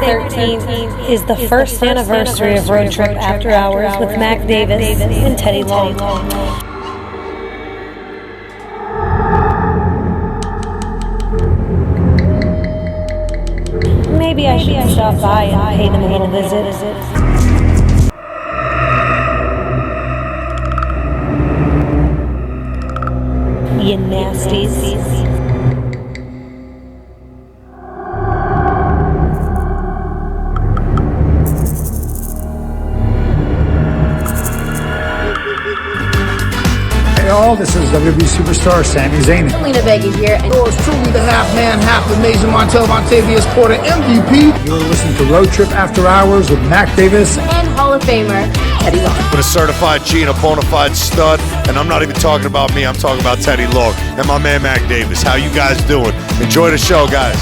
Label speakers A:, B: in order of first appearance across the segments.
A: 13th is the first anniversary of Road Trip After Hours with MacDavis and Teddy Long. Maybe I should stop by and pay them a little visit. You nasties.
B: Hey all, this is WWE Superstar Sami Zayn.
C: Lena Vega here, and
D: yours truly, the half man, half amazing Montavious Porter MVP.
B: You're listening to Road Trip After Hours with MacDavis
C: and Hall of Famer Teddy Long.
E: With a certified G and a bona fide stud, and I'm not even talking about me, I'm talking about Teddy Long and my man MacDavis. How you guys doing? Enjoy the show, guys.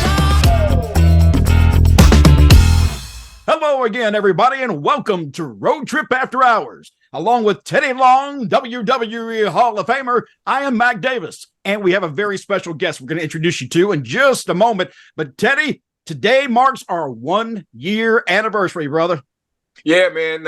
F: Hello again, everybody, and welcome to Road Trip After Hours. Along with Teddy Long, WWE Hall of Famer, I am MacDavis, and we have a very special guest we're going to introduce you to in just a moment. But Teddy, today marks our 1 year anniversary, brother.
G: Yeah, man.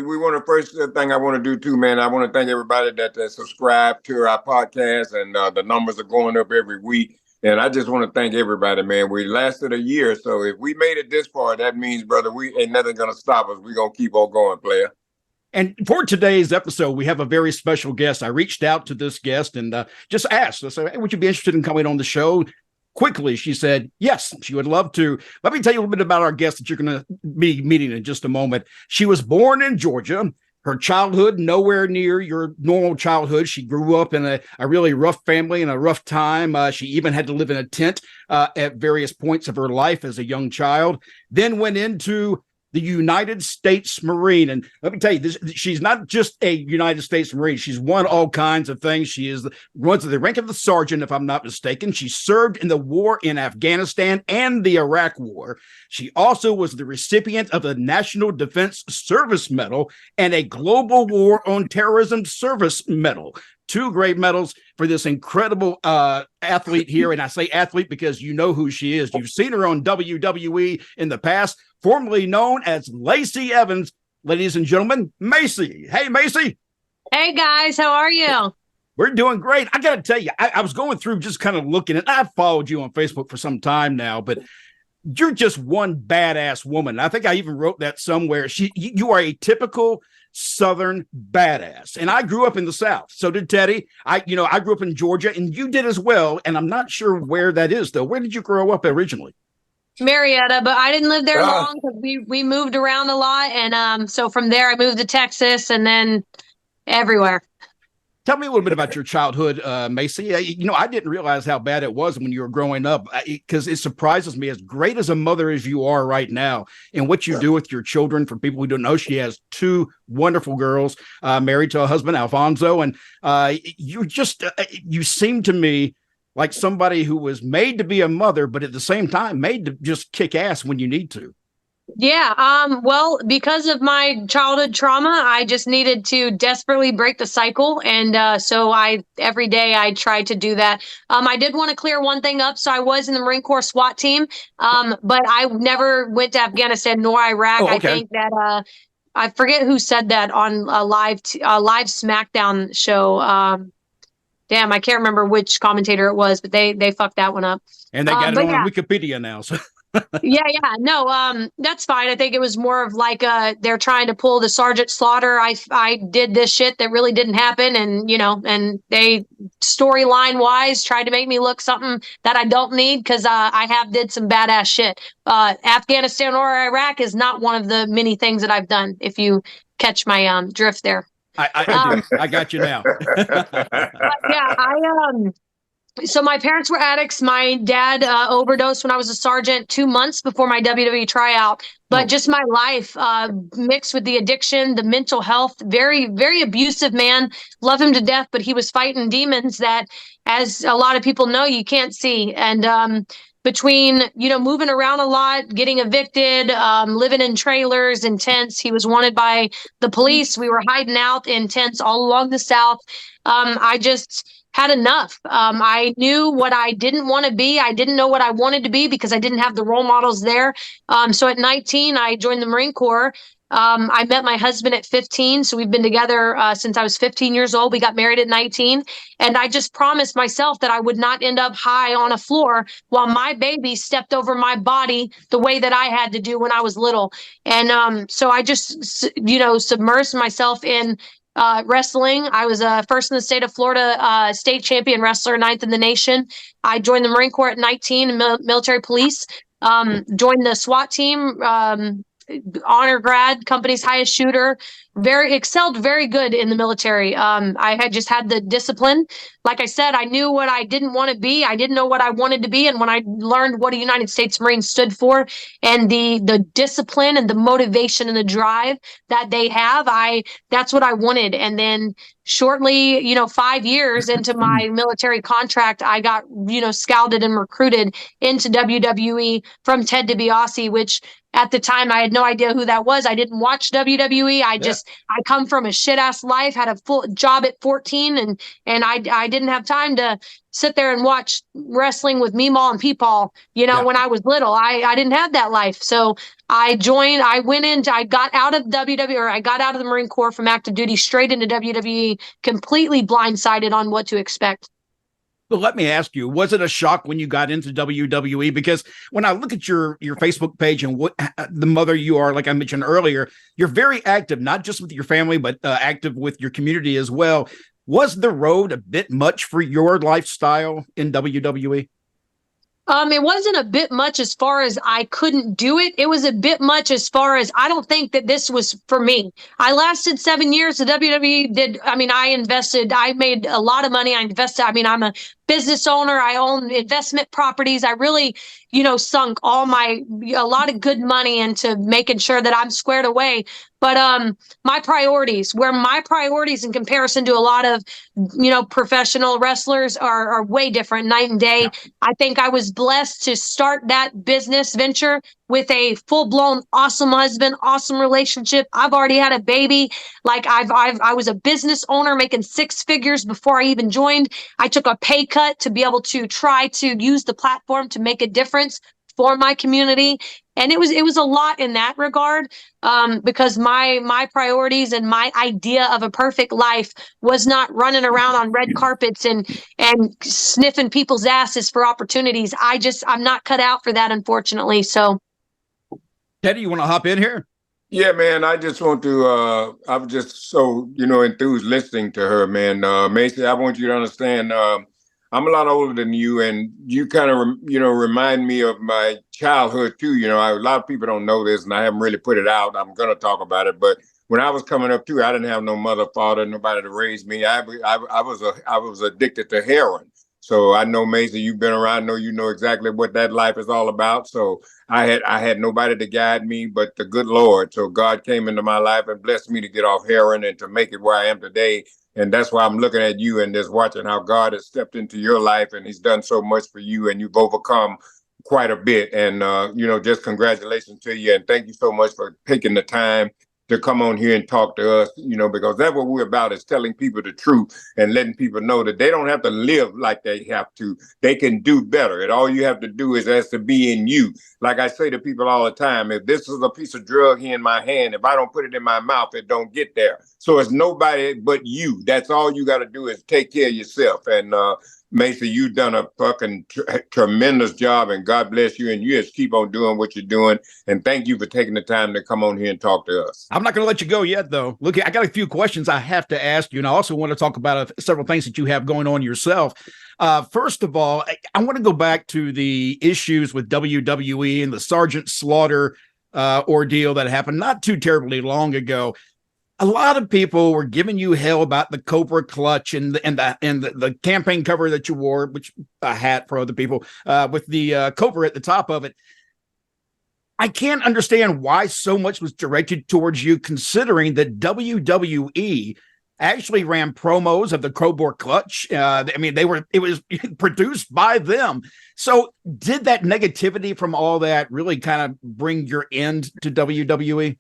G: We want to first thing I want to do too, man. I want to thank everybody that subscribed to our podcast, and the numbers are going up every week. And I just want to thank everybody, man. We lasted a year, so if we made it this far, that means, brother, we ain't nothing gonna stop us. We're gonna keep on going, player.
F: And for today's episode, we have a very special guest. I reached out to this guest and just asked, I said, hey, would you be interested in coming on the show? Quickly, she said, yes, she would love to. Let me tell you a little bit about our guest that you're going to be meeting in just a moment. She was born in Georgia. Her childhood, nowhere near your normal childhood. She grew up in a really rough family and a rough time. She even had to live in a tent at various points of her life as a young child. Then went into the United States Marine. And let me tell you, she's not just a United States Marine. She's won all kinds of things. She runs the rank of the sergeant, if I'm not mistaken. She served in the war in Afghanistan and the Iraq War. She also was the recipient of the National Defense Service Medal and a Global War on Terrorism Service Medal. Two great medals for this incredible athlete here. And I say athlete because you know who she is. You've seen her on WWE in the past, formerly known as Lacey Evans. Ladies and gentlemen, Macey. Hey, Macey.
H: Hey, guys. How are you?
F: We're doing great. I got to tell you, I was going through just kind of looking, and I've followed you on Facebook for some time now, but you're just one badass woman. I think I even wrote that somewhere. You are a typical Southern badass. And I grew up in the South. So did Teddy. I grew up in Georgia, and you did as well. And I'm not sure where that is, though. Where did you grow up originally?
H: Marietta, but I didn't live there long because we moved around a lot. And so from there, I moved to Texas and then everywhere.
F: Tell me a little bit about your childhood, Macey. I didn't realize how bad it was when you were growing up, because it surprises me, as great as a mother as you are right now, and what you do with your children. For people who don't know, she has two wonderful girls, married to a husband, Alfonso, and you seem to me like somebody who was made to be a mother, but at the same time made to just kick ass when you need to.
H: Yeah. Well, because of my childhood trauma, I just needed to desperately break the cycle. And so every day I tried to do that. I did want to clear one thing up. So I was in the Marine Corps SWAT team, but I never went to Afghanistan nor Iraq.
F: Okay.
H: I think that I forget who said that on a live SmackDown show. Damn, I can't remember which commentator it was, but they fucked that one up.
F: And they got it on Wikipedia now. So.
H: Yeah. No, that's fine. I think it was more of like they're trying to pull the Sergeant Slaughter. I did this shit that really didn't happen, and and they storyline wise tried to make me look something that I don't need, because I did some badass shit. Afghanistan or Iraq is not one of the many things that I've done, if you catch my drift there.
F: I do. I got you now.
H: So my parents were addicts. My dad overdosed when I was a sergeant 2 months before my WWE tryout. But just my life mixed with the addiction, the mental health, very, very abusive man. Love him to death, but he was fighting demons that, as a lot of people know, you can't see. And between, moving around a lot, getting evicted, living in trailers and tents, he was wanted by the police. We were hiding out in tents all along the South. had enough. I knew what I didn't want to be. I didn't know what I wanted to be because I didn't have the role models there. So at 19, I joined the Marine Corps. I met my husband at 15. So we've been together since I was 15 years old. We got married at 19. And I just promised myself that I would not end up high on a floor while my baby stepped over my body the way that I had to do when I was little. And so I just, submersed myself in wrestling. I was first in the state of Florida, state champion wrestler, 9th in the nation. I joined the Marine Corps at 19 in military police, joined the SWAT team, honor grad, company's highest shooter, excelled very good in the military. I had just had the discipline. Like I said, I knew what I didn't want to be. I didn't know what I wanted to be. And when I learned what a United States Marine stood for and the discipline and the motivation and the drive that they have, that's what I wanted. And then shortly, 5 years into my military contract, I got, scouted and recruited into WWE from Ted DiBiase, which at the time I had no idea who that was. I didn't watch WWE. I come from a shit ass life, had a full job at 14, and I didn't have time to sit there and watch wrestling with Meemaw and Peepaw, when I was little. I didn't have that life. So I got out of I got out of the Marine Corps from active duty straight into WWE, completely blindsided on what to expect.
F: Well, let me ask you, was it a shock when you got into WWE? Because when I look at your Facebook page and what the mother you are, like I mentioned earlier, you're very active, not just with your family, but active with your community as well. Was the road a bit much for your lifestyle in WWE?
H: It wasn't a bit much as far as I couldn't do it. It was a bit much as far as I don't think that this was for me. I lasted 7 years. The WWE I made a lot of money. I'm a business owner. I own investment properties. I really, sunk a lot of good money into making sure that I'm squared away. But my priorities in comparison to a lot of, professional wrestlers are way different, night and day. I think I was blessed to start that business venture with a full-blown awesome husband, awesome relationship. I've already had a baby. Like I was a business owner making six figures before I even joined. I took a pay cut to be able to try to use the platform to make a difference for my community. And it was a lot in that regard, because my priorities and my idea of a perfect life was not running around on red carpets and sniffing people's asses for opportunities. I'm not cut out for that, unfortunately. So,
F: Teddy, you want to hop in here?
G: Yeah, man, I just want to, I'm just so, enthused listening to her, man. Macey, I want you to understand, I'm a lot older than you, and you kind of, remind me of my childhood too. A lot of people don't know this, and I haven't really put it out. I'm going to talk about it, but when I was coming up too, I didn't have no mother, father, nobody to raise me. I was addicted to heroin. So I know, Macey, you've been around, you know exactly what that life is all about. So I had nobody to guide me but the good Lord. So God came into my life and blessed me to get off heroin and to make it where I am today. And that's why I'm looking at you and just watching how God has stepped into your life, and he's done so much for you, and you've overcome quite a bit. And, just congratulations to you. And thank you so much for taking the time to come on here and talk to us, because that's what we're about, is telling people the truth and letting people know that they don't have to live like they have to. They can do better. And all you have to do is ask to be in you. Like I say to people all the time, if this is a piece of drug here in my hand, if I don't put it in my mouth, it don't get there. So it's nobody but you. That's all you got to do is take care of yourself. And, Macey, you've done a fucking tremendous job, and God bless you. And you just keep on doing what you're doing. And thank you for taking the time to come on here and talk to us.
F: I'm not going to let you go yet, though. Look, I got a few questions I have to ask you, and I also want to talk about several things that you have going on yourself. First of all, I want to go back to the issues with WWE and the Sergeant Slaughter ordeal that happened not too terribly long ago. A lot of people were giving you hell about the Cobra clutch and the campaign cover that you wore, which a hat for other people, with the Cobra at the top of it. I can't understand why so much was directed towards you, considering that WWE actually ran promos of the Cobra clutch. It was produced by them. So did that negativity from all that really kind of bring your end to WWE?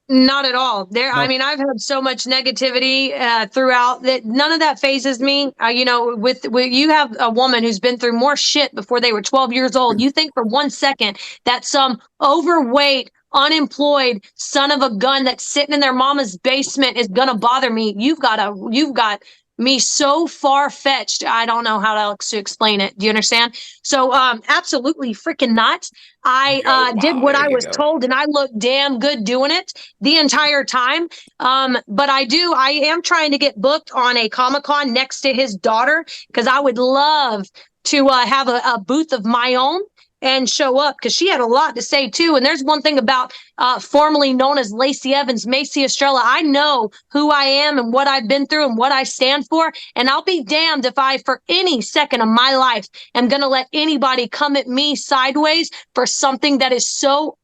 H: Not at all.
F: No.
H: I mean, I've had so much negativity throughout that none of that phases me. With you have a woman who's been through more shit before they were 12 years old. You think for 1 second that some overweight, unemployed son of a gun that's sitting in their mama's basement is gonna bother me? You've got me so far fetched. I don't know how else to explain it. Do you understand? So, absolutely freaking not. I did what I was told, and I looked damn good doing it the entire time. But I am trying to get booked on a Comic-Con next to his daughter, because I would love to have a booth of my own and show up, because she had a lot to say too. And there's one thing about formerly known as Lacey Evans, Macey Estrella. I know who I am and what I've been through and what I stand for. And I'll be damned if I, for any second of my life, am going to let anybody come at me sideways for something that is so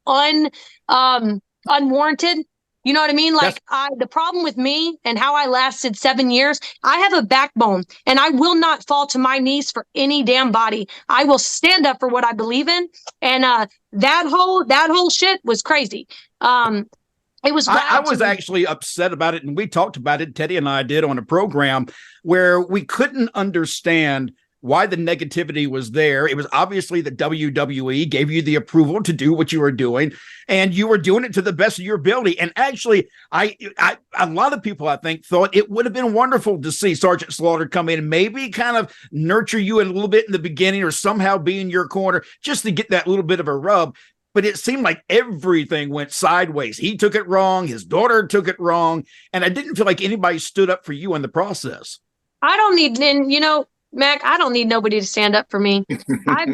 H: unwarranted. You know what I mean? Like, the problem with me and how I lasted 7 years, I have a backbone, and I will not fall to my knees for any damn body. I will stand up for what I believe in. And that whole shit was crazy. It was.
F: I was actually upset about it, and we talked about it. Teddy and I did on a program where we couldn't understand why the negativity was there. It was obviously the WWE gave you the approval to do what you were doing, and you were doing it to the best of your ability. And actually, a lot of people, I think, thought it would have been wonderful to see Sergeant Slaughter come in and maybe kind of nurture you a little bit in the beginning, or somehow be in your corner just to get that little bit of a rub. But it seemed like everything went sideways. He took it wrong. His daughter took it wrong. And I didn't feel like anybody stood up for you in the process.
H: I don't need, and Mac, I don't need nobody to stand up for me. I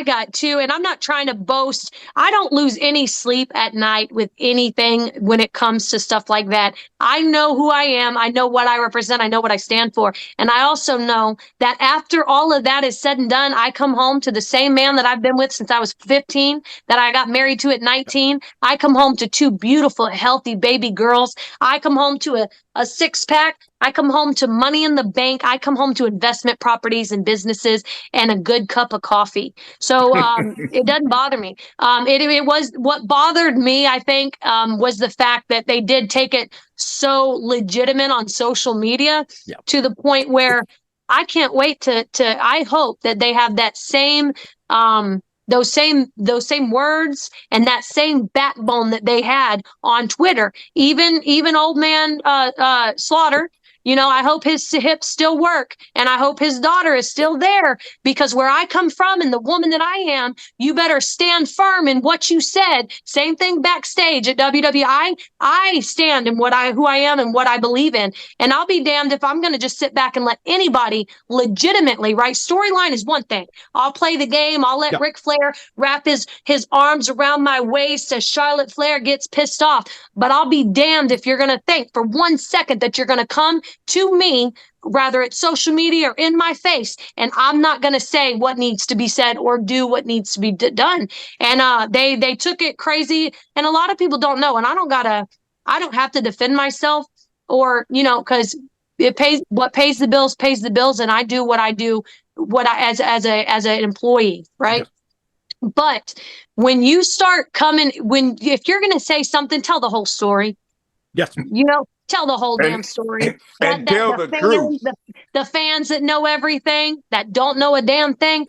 H: got two, and I'm not trying to boast. I don't lose any sleep at night with anything when it comes to stuff like that. I know who I am. I know what I represent. I know what I stand for. And I also know that after all of that is said and done, I come home to the same man that I've been with since I was 15, that I got married to at 19. I come home to two beautiful, healthy baby girls. I come home to a six-pack. I come home to money in the bank. I come home to investment properties and businesses and a good cup of coffee. So it doesn't bother me. It was what bothered me, I think, was the fact that they did take it so legitimate on social media to the point where I can't wait to I hope that they have that same those same words and that same backbone that they had on Twitter. Even old man Slaughter, I hope his hips still work, and I hope his daughter is still there, because where I come from and the woman that I am, you better stand firm in what you said. Same thing backstage at WWE. I stand in who I am and what I believe in. And I'll be damned if I'm going to just sit back and let anybody legitimately, right? Storyline is one thing. I'll play the game. I'll let Ric Flair wrap his arms around my waist as Charlotte Flair gets pissed off. But I'll be damned if you're going to think for 1 second that you're going to come to me, rather it's social media or in my face, and I'm not going to say what needs to be said or do what needs to be done. And they took it crazy, and a lot of people don't know. And I don't have to defend myself, or because what pays the bills, and I do what I do, as an employee, right? Yeah. But when you start if you're going to say something, tell the whole story.
F: Yes.
H: Tell the whole damn story.
G: And tell the truth.
H: The fans that know everything, that don't know a damn thing.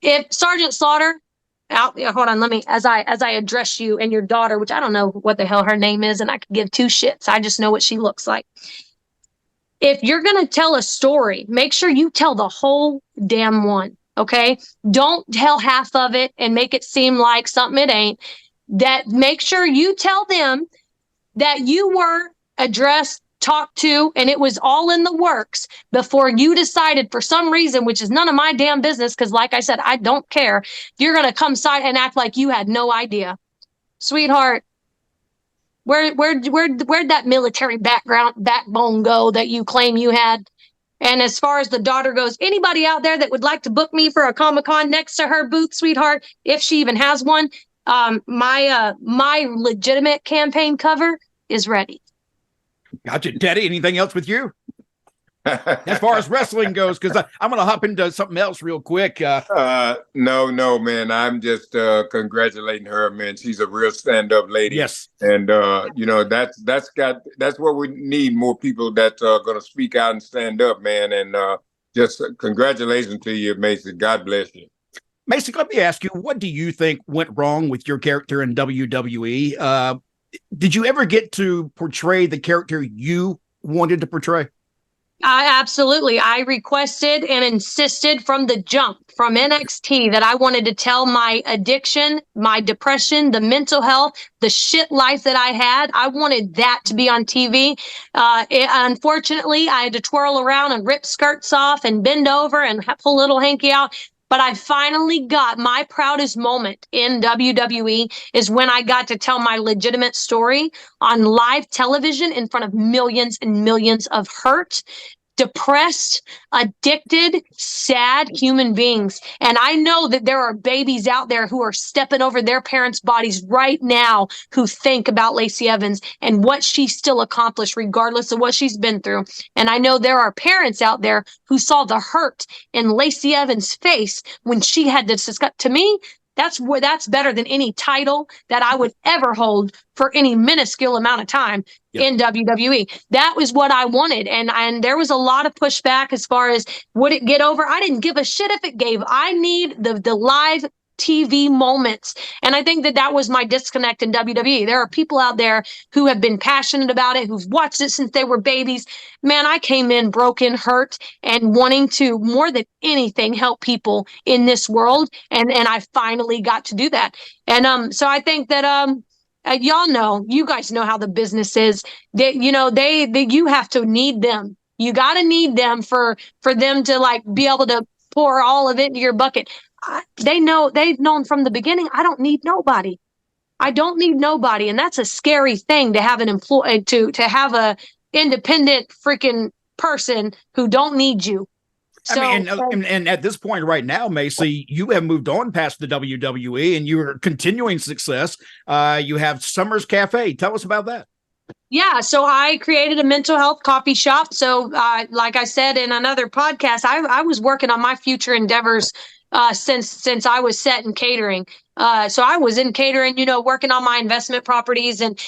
H: If Sergeant Slaughter, hold on, let me, as I address you and your daughter, which I don't know what the hell her name is, and I could give two shits. I just know what she looks like. If you're going to tell a story, make sure you tell the whole damn one, okay? Don't tell half of it and make it seem like something it ain't. That make sure you tell them that you were addressed, talked to, and it was all in the works before you decided for some reason, which is none of my damn business, because like I said, I don't care. You're going to come side and act like you had no idea. Sweetheart, where'd that military backbone go that you claim you had? And as far as the daughter goes, anybody out there that would like to book me for a Comic-Con next to her booth, sweetheart, if she even has one, my legitimate campaign cover is ready.
F: Gotcha. Teddy, anything else with you? as far as wrestling goes, because I'm going to hop into something else real quick.
G: No, man. I'm just congratulating her, man. She's a real stand-up lady.
F: Yes,
G: and that's what we need, more people that are going to speak out and stand up, man. And just congratulations to you, Macey. God bless you.
F: Macey, let me ask you, what do you think went wrong with your character in WWE? Did you ever get to portray the character you wanted to portray?
H: Absolutely. I requested and insisted from the jump, from NXT, that I wanted to tell my addiction, my depression, the mental health, the shit life that I had. I wanted that to be on TV. Unfortunately, I had to twirl around and rip skirts off and bend over and pull little hanky out. But I finally got my proudest moment in WWE is when I got to tell my legitimate story on live television in front of millions and millions of hurt, depressed, addicted, sad human beings. And I know that there are babies out there who are stepping over their parents' bodies right now who think about Lacey Evans and what she still accomplished regardless of what she's been through. And I know there are parents out there who saw the hurt in Lacey Evans' face when she had to discuss. To me, that's better than any title that I would ever hold for any minuscule amount of time in WWE. That was what I wanted. And there was a lot of pushback as far as would it get over? I didn't give a shit if it gave. I need the live TV moments. And I think that was my disconnect in WWE. There are people out there who have been passionate about it, who've watched it since they were babies. Man, I came in broken, hurt, and wanting to, more than anything, help people in this world. And I finally got to do that. And so I think that y'all know, you guys know how the business is. That you have to need them. You got to need them for them to like be able to pour all of it into your bucket. They've known from the beginning, I don't need nobody. I don't need nobody. And that's a scary thing to have an employee, to have a independent freaking person who don't need you. So,
F: and at this point right now, Macey, you have moved on past the WWE and you're continuing success. You have Summer's Cafe. Tell us about that.
H: Yeah, so I created a mental health coffee shop. So like I said in another podcast, I was working on my future endeavors since I was set in catering. So I was in catering, working on my investment properties and,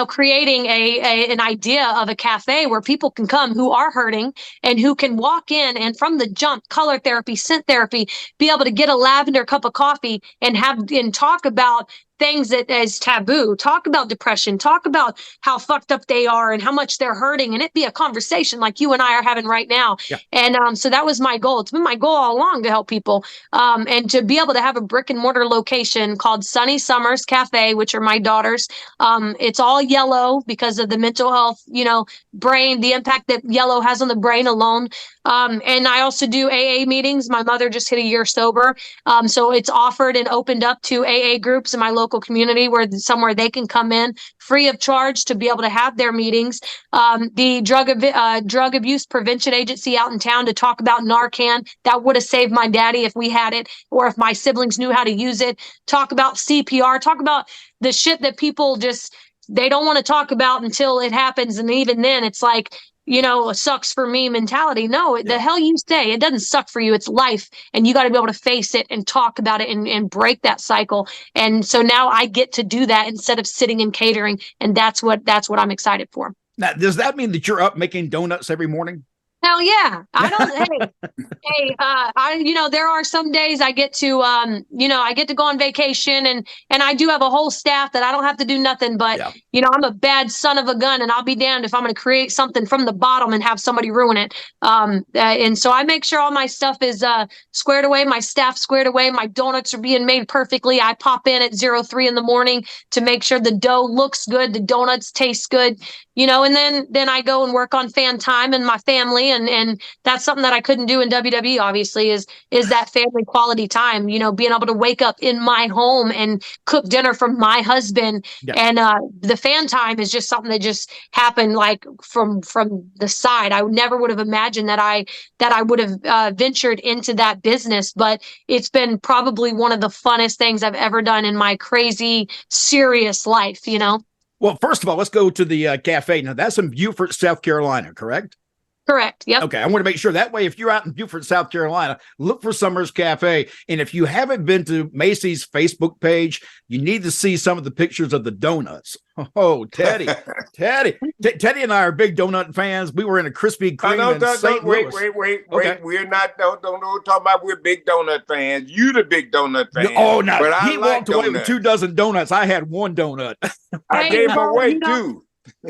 H: creating an idea of a cafe where people can come who are hurting and who can walk in and from the jump, color therapy, scent therapy, be able to get a lavender cup of coffee and talk about things that is taboo, talk about depression, talk about how fucked up they are and how much they're hurting, and it be a conversation like you and I are having right now. Yeah. And so that was my goal. It's been my goal all along to help people and to be able to have a brick and mortar location called Sunny Summers Cafe, which are my daughters. It's all yellow because of the mental health, brain, the impact that yellow has on the brain alone. And I also do AA meetings. My mother just hit a year sober. So it's offered and opened up to AA groups in my local community somewhere they can come in free of charge to be able to have their meetings. The drug abuse prevention agency out in town to talk about Narcan. That would have saved my daddy if we had it, or if my siblings knew how to use it. Talk about CPR, talk about the shit that people they don't want to talk about until it happens. And even then it's like, a sucks for me mentality. No, the hell you say, it doesn't suck for you. It's life. And you got to be able to face it and talk about it and break that cycle. And so now I get to do that instead of sitting in catering. And that's what I'm excited for.
F: Now, does that mean that you're up making donuts every morning?
H: Hell yeah. I don't, there are some days I get to, I get to go on vacation and I do have a whole staff that I don't have to do nothing, but, I'm a bad son of a gun and I'll be damned if I'm going to create something from the bottom and have somebody ruin it. And so I make sure all my stuff is squared away, my staff squared away, my donuts are being made perfectly. I pop in at 03 in the morning to make sure the dough looks good, the donuts taste good, and then I go and work on fan time and my family. And that's something that I couldn't do in WWE, obviously, is that family quality time, being able to wake up in my home and cook dinner for my husband. Yeah. And the fan time is just something that just happened like from the side. I never would have imagined that I would have ventured into that business, but it's been probably one of the funnest things I've ever done in my crazy, serious life, Well,
F: first of all, let's go to the cafe. Now, that's in Beaufort, South Carolina, correct?
H: Correct. Yep.
F: Okay, I want to make sure that way. If you're out in Beaufort, South Carolina, look for Summers Cafe. And if you haven't been to Macey's Facebook page, you need to see some of the pictures of the donuts. Oh, Teddy, Teddy and I are big donut fans. We were in a Krispy Kreme in St. Louis.
G: Wait.
F: Okay.
G: We're not, don't talk about we're big donut fans. You the big donut fan.
F: Oh, no.
G: But
F: He walked away with 2 dozen donuts. I had 1 donut.
G: I gave them away too.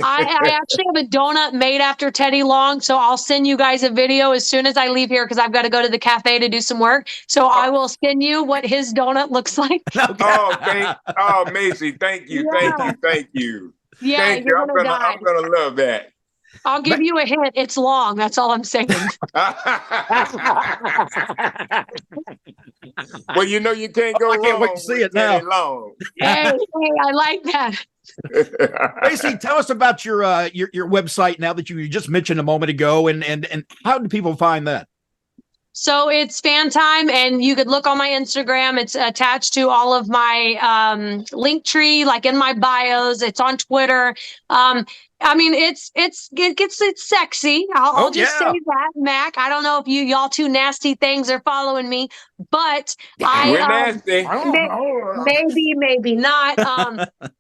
H: I actually have a donut made after Teddy Long, so I'll send you guys a video as soon as I leave here because I've got to go to the cafe to do some work. So I will send you what his donut looks like.
G: Oh, Macey, thank you.
H: Yeah.
G: Thank you.
H: Yeah,
G: Thank you. I'm gonna love that.
H: I'll give you a hint. It's long. That's all I'm saying.
G: Well, you know you can't go wrong.
F: I can't wait to see it now.
G: Long.
H: Hey, I like that.
F: Lacey, tell us about your website now that you just mentioned a moment ago, and how do people find that?
H: So it's Fan Time, and you could look on my Instagram. It's attached to all of my link tree, like in my bios. It's on Twitter. I mean, it's sexy. I'll just say that, Mac. I don't know if y'all two nasty things are following me, but
G: We're nasty.
H: Maybe not.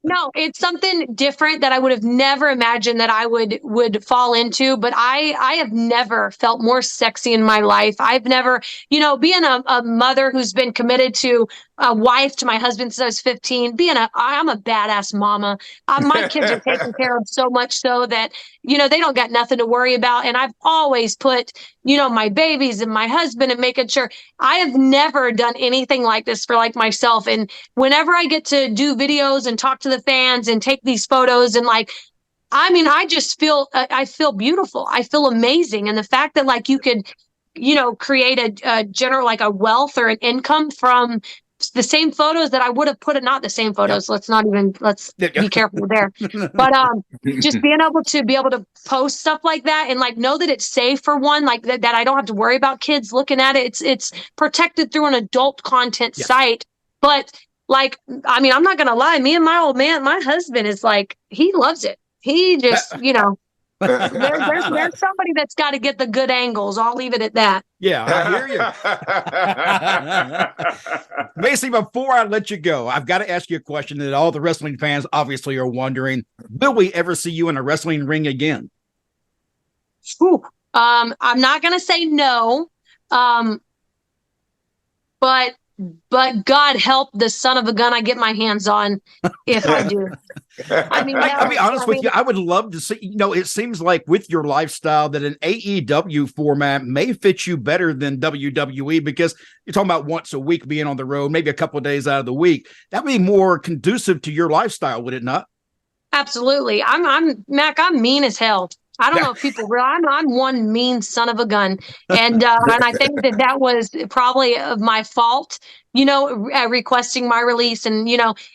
H: No, it's something different that I would have never imagined that I would fall into. But I have never felt more sexy in my life. I've never, being a mother who's been committed to a wife to my husband since I was 15, I'm a badass mama. My kids are taken care of so much so that, they don't got nothing to worry about. And I've always put, my babies and my husband and making sure. I have never done anything like this for like myself. And whenever I get to do videos and talk to the fans and take these photos and I just feel, I feel beautiful. I feel amazing. And the fact that you could, create a general, a wealth or an income from the same photos that I would have put not the same photos. Yep. Let's be careful there. But just being able to post stuff like that and know that it's safe for one, that I don't have to worry about kids looking at it. It's protected through an adult content site. But I'm not gonna lie, me and my old man, my husband is he loves it. He just, there's somebody that's got to get the good angles. I'll leave it at that.
F: Yeah, I hear you. Macey, before I let you go, I've got to ask you a question that all the wrestling fans obviously are wondering. Will we ever see you in a wrestling ring again?
H: Ooh, I'm not going to say no, but God help the son of a gun I get my hands on if I do.
F: I'll be honest with you. I would love to see, it seems like with your lifestyle that an AEW format may fit you better than WWE because you're talking about once a week being on the road, maybe a couple of days out of the week. That would be more conducive to your lifestyle, would it not?
H: Absolutely. Mac, I'm mean as hell. I don't know if people realize I'm one mean son of a gun. And I think that was probably of my fault, requesting my release and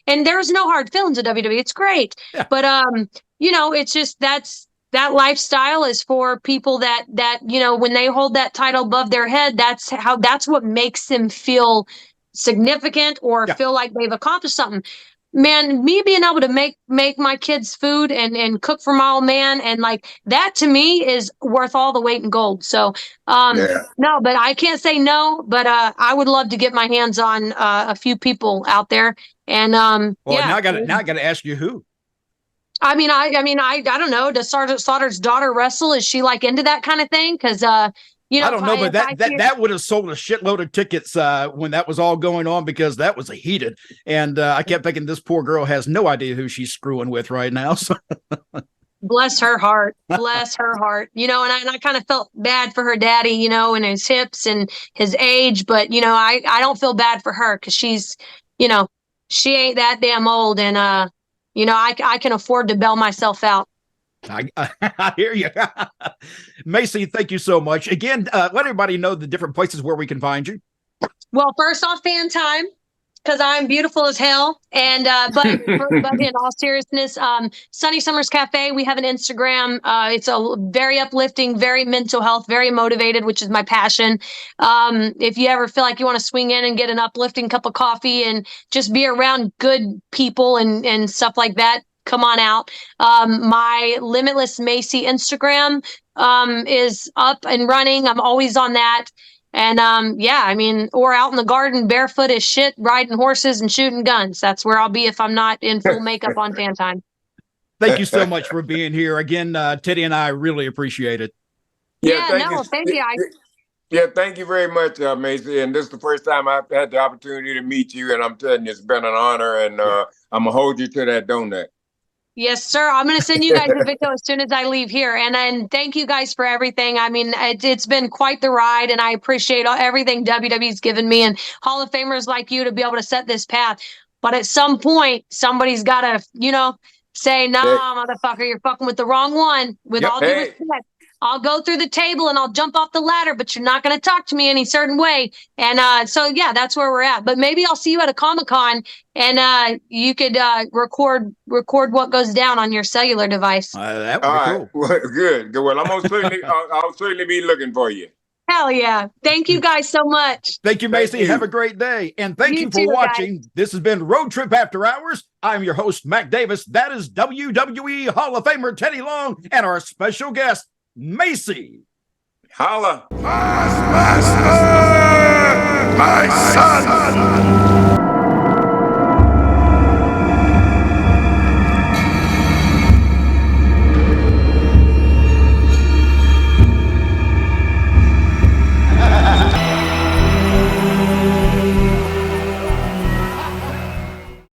H: there's no hard feelings at WWE. It's great. Yeah. But, it's just that lifestyle is for people that, when they hold that title above their head, that's what makes them feel significant or feel like they've accomplished something. Man, me being able to make my kids food and cook for my old man and that to me is worth all the weight in gold. So, no, but I can't say no, but I would love to get my hands on a few people out there. And now
F: I got to ask you who.
H: I don't know. Does Sergeant Slaughter's daughter wrestle? Is she into that kind of thing? Because
F: I don't know, but that would have sold a shitload of tickets when that was all going on because that was heated. And I kept thinking this poor girl has no idea who she's screwing with right now. So.
H: Bless her heart. Bless her heart. And I kind of felt bad for her daddy, and his hips and his age. But, I don't feel bad for her because she's, she ain't that damn old. And, I can afford to bail myself out.
F: I hear you. Macey, thank you so much. Again, let everybody know the different places where we can find you.
H: Well, first off, Fan Time, because I'm beautiful as hell. And but in all seriousness, Sunny Summers Cafe, we have an Instagram. It's a very uplifting, very mental health, very motivated, which is my passion. If you ever feel like you want to swing in and get an uplifting cup of coffee and just be around good people and stuff like that, come on out. My Limitless Macey Instagram is up and running. I'm always on that. And yeah, I mean, or out in the garden, barefoot as shit, riding horses and shooting guns. That's where I'll be if I'm not in full makeup on fan time.
F: Thank you so much for being here. Again, Teddy and I really appreciate it.
H: Thank you.
G: Yeah, thank you very much, Macey. And this is the first time I've had the opportunity to meet you, and I'm telling you, it's been an honor, and I'm going to hold you to that donut.
H: Yes, sir. I'm going to send you guys a video as soon as I leave here. And thank you guys for everything. I mean, it's been quite the ride, and I appreciate everything WWE's given me and Hall of Famers like you to be able to set this path. But at some point, somebody's got to, say, nah, motherfucker, you're fucking with the wrong one. With all due respect, I'll go through the table and I'll jump off the ladder, but you're not going to talk to me any certain way. And so, yeah, that's where we're at. But maybe I'll see you at a Comic-Con and you could record what goes down on your cellular device.
F: That would be cool.
G: Well, good. Well, I'll certainly be looking for you.
H: Hell yeah. Thank you guys so much.
F: Thank you, Macey. Have a great day. And thank you for watching. Guys. This has been Road Trip After Hours. I'm your host, MacDavis. That is WWE Hall of Famer Teddy Long and our special guest, Macey.
G: Holla.
E: My son.